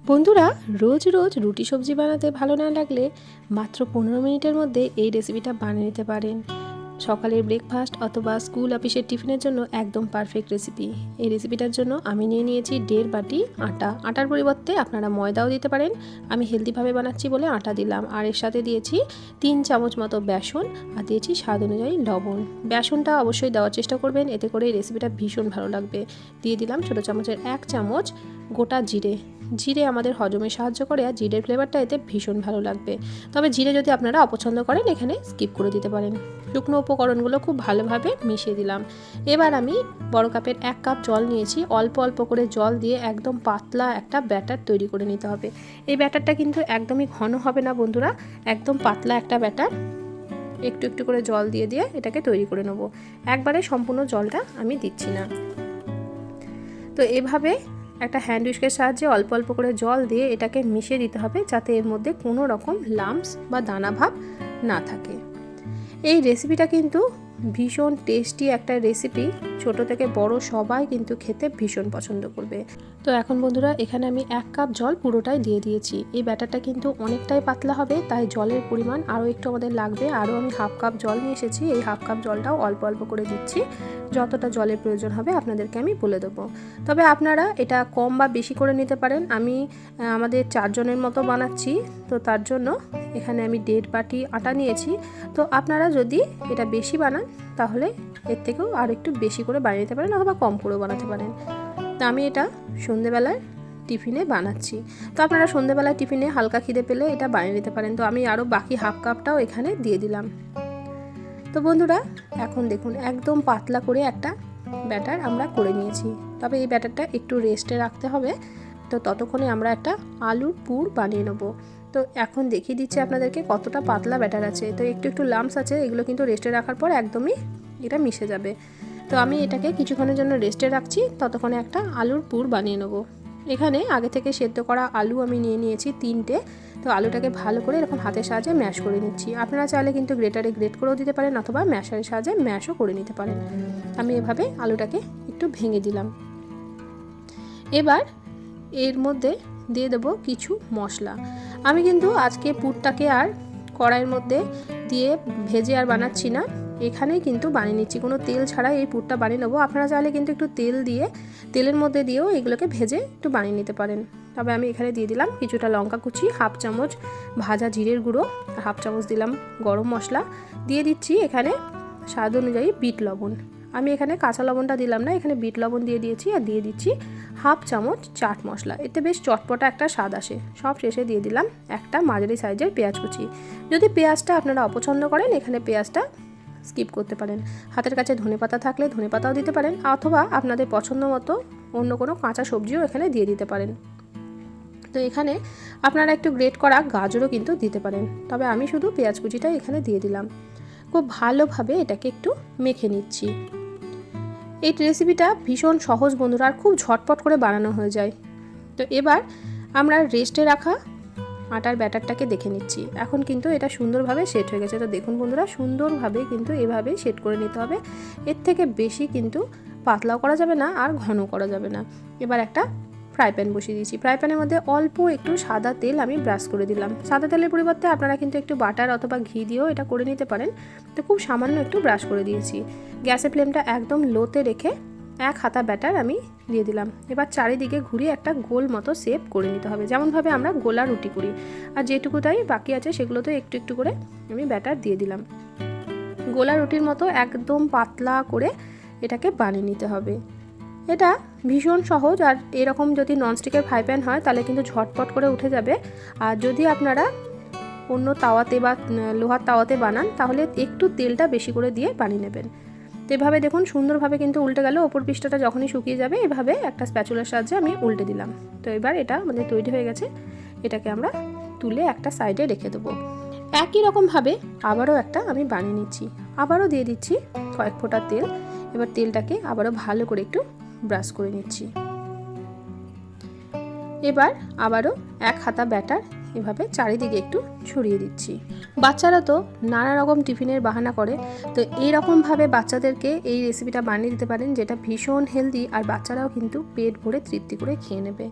বন্ধুরা, রোজ রোজ রুটি সবজি বানাতে ভালো না লাগলে মাত্র 15 মিনিটের মধ্যে এই রেসিপিটা বানিয়ে নিতে পারেন। সকালের ব্রেকফাস্ট অথবা স্কুল অফিসের টিফিনের জন্য একদম পারফেক্ট রেসিপি। এই রেসিপিটার জন্য আমি নিয়ে নিয়েছি 1.5 বাটি আটা। আটার পরিবর্তে আপনারা ময়দাও দিতে পারেন। আমি হেলদিভাবে বানাচ্ছি বলে আটা দিলাম। আর এর সাথে দিয়েছি 3 চামচ মতো বেসন আর দিয়েছি স্বাদ অনুযায়ী লবণ। বেসনটা অবশ্যই দেওয়ার চেষ্টা করবেন, এতে করে এই রেসিপিটা ভীষণ ভালো লাগবে। দিয়ে দিলাম ছোটো চামচের 1 চামচ গোটা জিরে। জিরে আমাদের হজমে সাহায্য করে আর জিরের ফ্লেভারটা এতে ভীষণ ভালো লাগবে। তবে জিরে যদি আপনারা অপছন্দ করেন এখানে স্কিপ করে দিতে পারেন। শুকনো উপকরণগুলো খুব ভালোভাবে মিশিয়ে দিলাম। এবার আমি বড় কাপের 1 কাপ জল নিয়েছি। অল্প অল্প করে জল দিয়ে একদম পাতলা একটা ব্যাটার তৈরি করে নিতে হবে। এই ব্যাটারটা কিন্তু একদমই ঘন হবে না বন্ধুরা, একদম পাতলা একটা ব্যাটার। একটু একটু করে জল দিয়ে দিয়ে এটাকে তৈরি করে নেব। একবারে সম্পূর্ণ জলটা আমি দিচ্ছি না। তো এভাবে একটা হ্যান্ড উইস্কের সাহায্যে অল্প অল্প করে জল দিয়ে এটাকে মিশিয়ে দিতে হবে, যাতে এর মধ্যে কোনো রকম লাম্পস বা দানা ভাব না থাকে। এই রেসিপিটা কিন্তু ভীষণ টেস্টি একটা রেসিপি। ছোট থেকে বড় সবাই কিন্তু খেতে ভীষণ পছন্দ করবে। তো এখন বন্ধুরা, এখানে আমি 1 কাপ জল পুরোটাই দিয়ে দিয়েছি। এই ব্যাটারটা কিন্তু অনেকটাই পাতলা হবে, তাই জলের পরিমাণ আরও একটু আমাদের লাগবে। আরও আমি 1/2 কাপ জল নিয়ে এসেছি। এই 1/2 কাপ জলটাও অল্প অল্প করে দিচ্ছি। যতটা জলের প্রয়োজন হবে আপনাদেরকে আমি বলে দেবো। তবে আপনারা এটা কম বা বেশি করে নিতে পারেন। আমি আমাদের 4 জনের মতো বানাচ্ছি, তো তার জন্য এখানে আমি 1.5 বাটি আটা নিয়েছি। তো আপনারা যদি এটা বেশি বানান তাহলে এর থেকেও আর একটু বেশি করে বানিয়ে নিতে পারেন অথবা কম করেও বানাতে পারেন। তো আমি এটা সন্ধ্যেবেলায় টিফিনে বানাচ্ছি। তো আপনারা সন্ধ্যেবেলায় টিফিনে হালকা খিদে পেলে এটা বানিয়ে নিতে পারেন। তো আমি আরও বাকি 1/2 কাপটাও এখানে দিয়ে দিলাম। তো বন্ধুরা, এখন দেখুন একদম পাতলা করে একটা ব্যাটার আমরা করে নিয়েছি। তবে এই ব্যাটারটা একটু রেস্টে রাখতে হবে। তো ততক্ষণে আমরা একটা আলুর পুর বানিয়ে নেব। তো এখন দেখিয়ে দিচ্ছি আপনাদেরকে কতটা পাতলা ব্যাটার আছে। তো একটু একটু লাম্পস আছে, এগুলো কিন্তু রেস্টে রাখার পর একদমই এটা মিশে যাবে। তো আমি এটাকে কিছুক্ষণের জন্য রেস্টে রাখছি, ততক্ষণে একটা আলুর পুর বানিয়ে নেব। এখানে আগে থেকে সেদ্ধ করা আলু আমি নিয়ে নিয়েছি 3টে। তো আলুটাকে ভালো করে এরকম হাতের সাহায্যে ম্যাশ করে নিচ্ছি। আপনারা চাইলে কিন্তু গ্রেটারে গ্রেট করেও দিতে পারেন অথবা ম্যাশারের সাহায্যে ম্যাশও করে নিতে পারেন। আমি এভাবে আলুটাকে একটু ভেঙে দিলাম। এবার এর মধ্যে দিয়ে দেবো কিছু মশলা। আমি কিন্তু আজকে পুরটাকে আর কড়াইয়ের মধ্যে দিয়ে ভেজে আর বানাচ্ছি না, এখানেই কিন্তু বানিয়ে নিচ্ছি। কোনো তেল ছাড়াই এই পুরটা বানিয়ে নেবো। আপনারা চাইলে কিন্তু একটু তেল দিয়ে তেলের মধ্যে দিয়েও এগুলোকে ভেজে একটু বানিয়ে নিতে পারেন। তবে আমি এখানে দিয়ে দিলাম কিছুটা লঙ্কা কুচি, 1/2 চামচ ভাজা জিরের গুঁড়ো, 1/2 চামচ দিলাম গরম মশলা, দিয়ে দিচ্ছি এখানে স্বাদ অনুযায়ী বিট লবণ। আমি এখানে কাঁচা লবণটা দিলাম না, এখানে বিট লবণ দিয়ে দিয়েছি। আর দিয়ে দিচ্ছি 1/2 চামচ চাট মশলা, এতে বেশ চটপটা একটা স্বাদ আসে। সব শেষে দিয়ে দিলাম একটা মাঝারি সাইজের পেঁয়াজ কুচি। যদি পেঁয়াজটা আপনারা অপছন্দ করেন এখানে পেঁয়াজটা স্কিপ করতে পারেন। হাতের কাছে ধনেপাতা থাকলে ধনেপাতাও দিতে পারেন, অথবা আপনাদের পছন্দ মতো অন্য কোনো কাঁচা সবজিও এখানে দিয়ে দিতে পারেন। তো এখানে আপনারা একটু গ্রেট করা গাজরও কিন্তু দিতে পারেন। তবে আমি শুধু পেঁয়াজ কুচিটাই এখানে দিয়ে দিলাম। খুব ভালোভাবে এটাকে একটু মেখে নিচ্ছি। এই রেসিপিটা ভীষণ সহজ বন্ধুরা, আর খুব ঝটপট করে বানানো হয়ে যায়। তো এবার আমরা রেস্টে রাখা আটার ব্যাটারটাকে দেখে নিচ্ছি। এখন কিন্তু এটা সুন্দরভাবে সেট হয়ে গেছে। তো দেখুন বন্ধুরা, সুন্দরভাবে কিন্তু এভাবেই সেট করে নিতে হবে। এর থেকে বেশি কিন্তু পাতলাও করা যাবে না আর ঘন করা যাবে না। এবার একটা ফ্রাই প্যান বসিয়ে দিয়েছি। ফ্রাই প্যানের মধ্যে অল্প একটু সাদা তেল আমি ব্রাশ করে দিলাম। সাদা তেলের পরিবর্তে আপনারা কিন্তু একটু বাটার অথবা ঘি দিয়েও এটা করে নিতে পারেন। তো খুব সামান্য একটু ব্রাশ করে দিয়েছি। গ্যাসের ফ্লেমটা একদম লোতে রেখে 1 হাতা ব্যাটার আমি দিয়ে দিলাম। এবার চারিদিকে ঘুরিয়ে একটা গোল মতো শেপ করে নিতে হবে, যেমনভাবে আমরা গোলা রুটি করি। আর যেটুকুটাই বাকি আছে সেগুলোতে একটু একটু করে আমি ব্যাটার দিয়ে দিলাম। গোলা রুটির মতো একদম পাতলা করে এটাকে বানিয়ে নিতে হবে। এটা ভীষণ সহজ। আর এরকম যদি ননস্টিকের ফ্রাই প্যান হয় তাহলে কিন্তু ঝটপট করে উঠে যাবে। আর যদি আপনারা অন্য তাওয়াতে বা লোহার তাওয়াতে বানান তাহলে একটু তেলটা বেশি করে দিয়ে বানিয়ে নেবেন। তো এভাবে দেখুন সুন্দরভাবে কিন্তু উল্টে গেল। ওপর পৃষ্ঠটা যখনই শুকিয়ে যাবে এভাবে একটা স্প্যাচুলার সাহায্যে আমি উল্টে দিলাম। তো এবার এটা আমাদের তৈরি হয়ে গেছে। এটাকে আমরা তুলে একটা সাইডে রেখে দেবো। একই রকমভাবে আবারও একটা আমি বানিয়ে নিচ্ছি। আবারও দিয়ে দিচ্ছি কয়েক ফোঁটা তেল। এবার তেলটাকে আবারও ভালো করে একটু ব্রাশ করে নিচ্ছি। এবার আবারও 1 হাতা ব্যাটার এভাবে চারিদিকে একটু ছড়িয়ে দিচ্ছি। বাচ্চারা তো নানা রকম টিফিনের বাহানা করে, তো এইরকমভাবে বাচ্চাদেরকে এই রেসিপিটা বানিয়ে দিতে পারেন, যেটা ভীষণ হেলদি আর বাচ্চারাও কিন্তু পেট ভরে তৃপ্তি করে খেয়ে নেবে।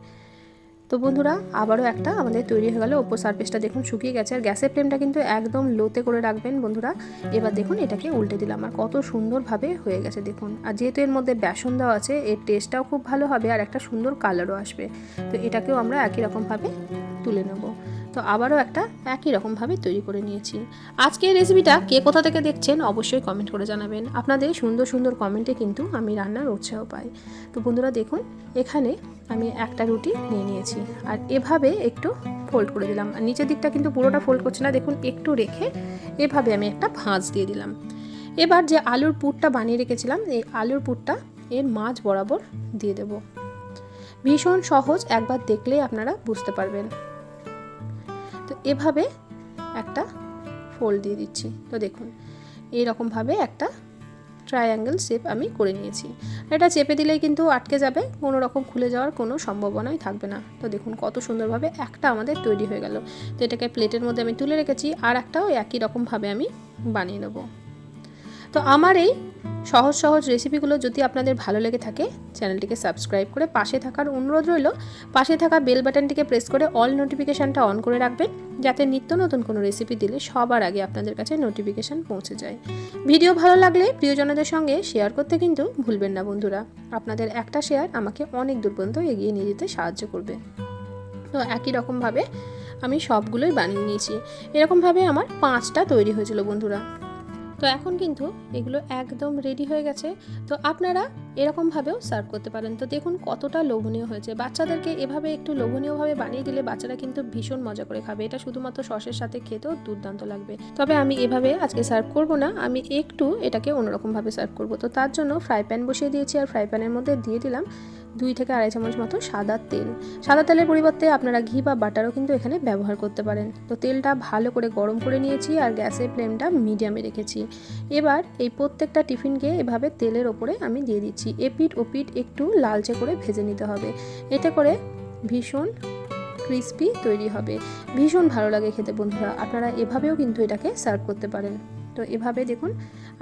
তো বন্ধুরা আবারও একটা আমাদের তৈরি হয়ে গেল। ওপর সারফেসটা দেখুন শুকিয়ে গেছে, আর গ্যাসের ফ্লেমটা কিন্তু একদম লোতে করে রাখবেন বন্ধুরা। এবার দেখুন এটাকে উল্টে দিলাম, আর কত সুন্দরভাবে হয়ে গেছে দেখুন। আর যেহেতু এর মধ্যে বেসন দেওয়া আছে, এর টেস্টটাও খুব ভালো হবে আর একটা সুন্দর কালারও আসবে। তো এটাকেও আমরা একই রকমভাবে তুলে নেব। তো আবারও একটা একই রকমভাবে তৈরি করে নিয়েছি। আজকে এই রেসিপিটা কে কোথা থেকে দেখছেন অবশ্যই কমেন্ট করে জানাবেন। আপনাদের সুন্দর সুন্দর কমেন্টে কিন্তু আমি রান্নার উৎসাহ পাই। তো বন্ধুরা দেখুন এখানে আমি একটা রুটি নিয়ে নিয়েছি, আর এভাবে একটু ফোল্ড করে দিলাম। আর নিচের দিকটা কিন্তু পুরোটা ফোল্ড করছি না, দেখুন একটু রেখে এভাবে আমি একটা ভাঁজ দিয়ে দিলাম। এবার যে আলুর পুরটা বানিয়ে রেখেছিলাম, এই আলুর পুরটা এর মাঝ বরাবর দিয়ে দেব। ভীষণ সহজ, একবার দেখলেই আপনারা বুঝতে পারবেন। তো এভাবে একটা ফোল্ড দিয়ে দিচ্ছি। তো দেখুন এইরকমভাবে একটা ট্রায়াঙ্গেল শেপ আমি করে নিয়েছি। এটা চেপে দিলেই কিন্তু আটকে যাবে, কোনো রকম খুলে যাওয়ার কোনো সম্ভাবনাই থাকবে না। তো দেখুন কত সুন্দরভাবে একটা আমাদের তৈরি হয়ে গেল। তো এটাকে প্লেটের মধ্যে আমি তুলে রেখেছি, আর একটাও একই রকমভাবে আমি বানিয়ে নেব। তো আমার এই সহজ সহজ রেসিপিগুলো যদি আপনাদের ভালো লেগে থাকে, চ্যানেলটিকে সাবস্ক্রাইব করে পাশে থাকার অনুরোধ রইল। পাশে থাকা বেল বাটনটিকে প্রেস করে অল নোটিফিকেশানটা অন করে রাখবেন, যাতে নিত্য নতুন কোনো রেসিপি দিলে সবার আগে আপনাদের কাছে নোটিফিকেশান পৌঁছে যায়। ভিডিও ভালো লাগলে প্রিয়জনদের সঙ্গে শেয়ার করতে কিন্তু ভুলবেন না বন্ধুরা। আপনাদের একটা শেয়ার আমাকে অনেক দূর পর্যন্ত এগিয়ে নিয়ে যেতে সাহায্য করবে। তো একই রকমভাবে আমি সবগুলোই বানিয়ে নিয়েছি। এরকমভাবে আমার 5টা তৈরি হয়েছিল বন্ধুরা। তো এখন কিন্তু এগুলো একদম রেডি হয়ে গেছে। তো আপনারা এরকমভাবেও সার্ভ করতে পারেন। তো দেখুন কতটা লোভনীয় হয়েছে। বাচ্চাদেরকে এভাবে একটু লোভনীয়ভাবে বানিয়ে দিলে বাচ্চারা কিন্তু ভীষণ মজা করে খাবে। এটা শুধুমাত্র সসের সাথে খেতেও দুর্দান্ত লাগবে। তবে আমি এভাবে আজকে সার্ভ করব না, আমি একটু এটাকে অন্যরকমভাবে সার্ভ করব। তো তার জন্য ফ্রাই প্যান বসিয়ে দিয়েছি, আর ফ্রাই প্যানের মধ্যে দিয়ে দিলাম 2 থেকে আড়াই চামচ মতো সাদা তেল। সাদা তেলের পরিবর্তে আপনারা ঘি বা বাটারও কিন্তু এখানে ব্যবহার করতে পারেন। তো তেলটা ভালো করে গরম করে নিয়েছি, আর গ্যাসের ফ্লেমটা মিডিয়ামে রেখেছি। এবার এই প্রত্যেকটা টিফিনকে এভাবে তেলের ওপরে আমি দিয়ে দিচ্ছি। এপিট ওপিট একটু লালচে করে ভেজে নিতে হবে, এতে করে ভীষণ ক্রিস্পি তৈরি হবে। ভীষণ ভালো লাগে খেতে বন্ধুরা। আপনারা এভাবেও কিন্তু এটাকে সার্ভ করতে পারেন। তো এভাবে দেখুন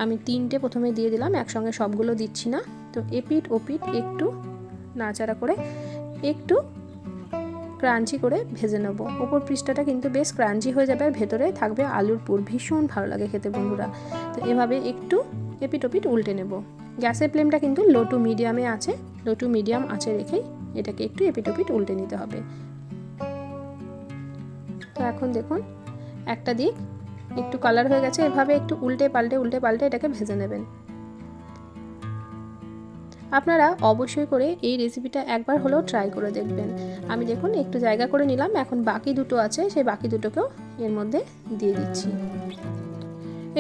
আমি 3টে প্রথমে দিয়ে দিলাম, একসঙ্গে সবগুলো দিচ্ছি না। তো এপিট ওপিট একটু নাড়াচাড়া করে একটু ক্রাঞ্চি করে ভেজে নেব। ওপর পৃষ্ঠটা কিন্তু বেশ ক্রাঞ্চি হয়ে যাবে, আর ভেতরে থাকবে আলুর পুর। ভীষণ ভালো লাগে খেতে বন্ধুরা। তো এভাবে একটু এপিট ওপিট উল্টে নেব। গ্যাসের ফ্লেমটা কিন্তু লো টু মিডিয়ামে আছে, লো টু মিডিয়াম আঁচে রেখেই এটাকে একটু এপিট ওপিট উল্টে নিতে হবে। তো এখন দেখুন একটা দিক একটু কালার হয়ে গেছে, এভাবে একটু উল্টে পাল্টে এটাকে ভেজে নেবেন। আপনারা অবশ্যই করে এই রেসিপিটা একবার হলেও ট্রাই করে দেখবেন। আমি দেখুন একটু জায়গা করে নিলাম, এখন বাকি দুটো আছে, সেই বাকি দুটোকেও এর মধ্যে দিয়ে দিচ্ছি।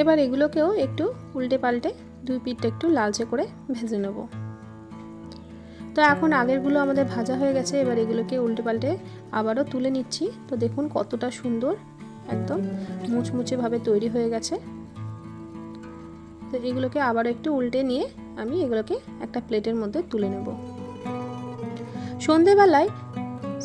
এবার এগুলোকেও একটু উল্টে পাল্টে 2 পিঠটা একটু লালচে করে ভেজে নেব। তো এখন আগেরগুলো আমাদের ভাজা হয়ে গেছে, এবার এগুলোকে উল্টে পাল্টে আবারও তুলে নিচ্ছি। তো দেখুন কতটা সুন্দর একদম মুচমুচে ভাবে তৈরি হয়ে গেছে। তো এগুলোকে আবারও একটু উল্টে নিয়ে আমি এগুলোকে একটা প্লেটের মধ্যে তুলে নেব। সন্ধেবেলায়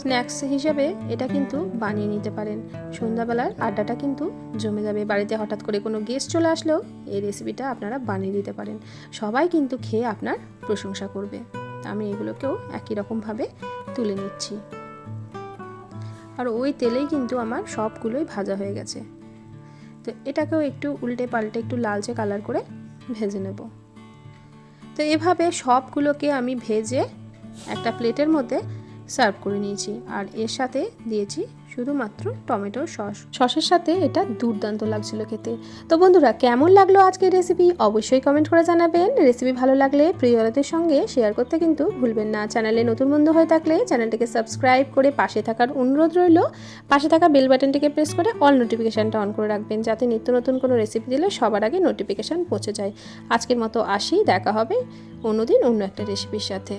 স্ন্যাক্স হিসেবে এটা কিন্তু বানিয়ে নিতে পারেন। সন্ধ্যাবেলার আড্ডাটা কিন্তু জমে যাবে। বাড়িতে হঠাৎ করে কোনো গেস্ট চলে আসলেও এই রেসিপিটা আপনারা বানিয়ে দিতে পারেন। সবাই কিন্তু খেয়ে আপনার প্রশংসা করবে। আমি এগুলোকেও একই রকমভাবে তুলে নিচ্ছি। আর ওই তেলেই কিন্তু আমার সবগুলোই ভাজা হয়ে গেছে। তো এটাকেও একটু উল্টে পাল্টে একটু লালচে কালার করে ভেজে নেব। তো এভাবে সবগুলোকে আমি ভেজে একটা প্লেটের মধ্যে সার্ভ করে নিয়েছি, আর এর সাথে দিয়েছি শুধুমাত্র টমেটোর সসের সাথে এটা দুর্দান্ত লাগছিল খেতে। তো বন্ধুরা কেমন লাগলো আজকের রেসিপি অবশ্যই কমেন্ট করে জানাবেন। রেসিপি ভালো লাগলে প্রিয়জনদের সঙ্গে শেয়ার করতে কিন্তু ভুলবেন না। চ্যানেলে নতুন বন্ধু হয়ে থাকলে চ্যানেলটিকে সাবস্ক্রাইব করে পাশে থাকার অনুরোধ রইল। পাশে থাকা বেল বাটনটিকে প্রেস করে অল নোটিফিকেশানটা অন করে রাখবেন, যাতে নিত্য নতুন কোনো রেসিপি দিলে সবার আগে নোটিফিকেশান পৌঁছে যায়। আজকের মতো আসি, দেখা হবে অন্যদিন অন্য একটা রেসিপির সাথে।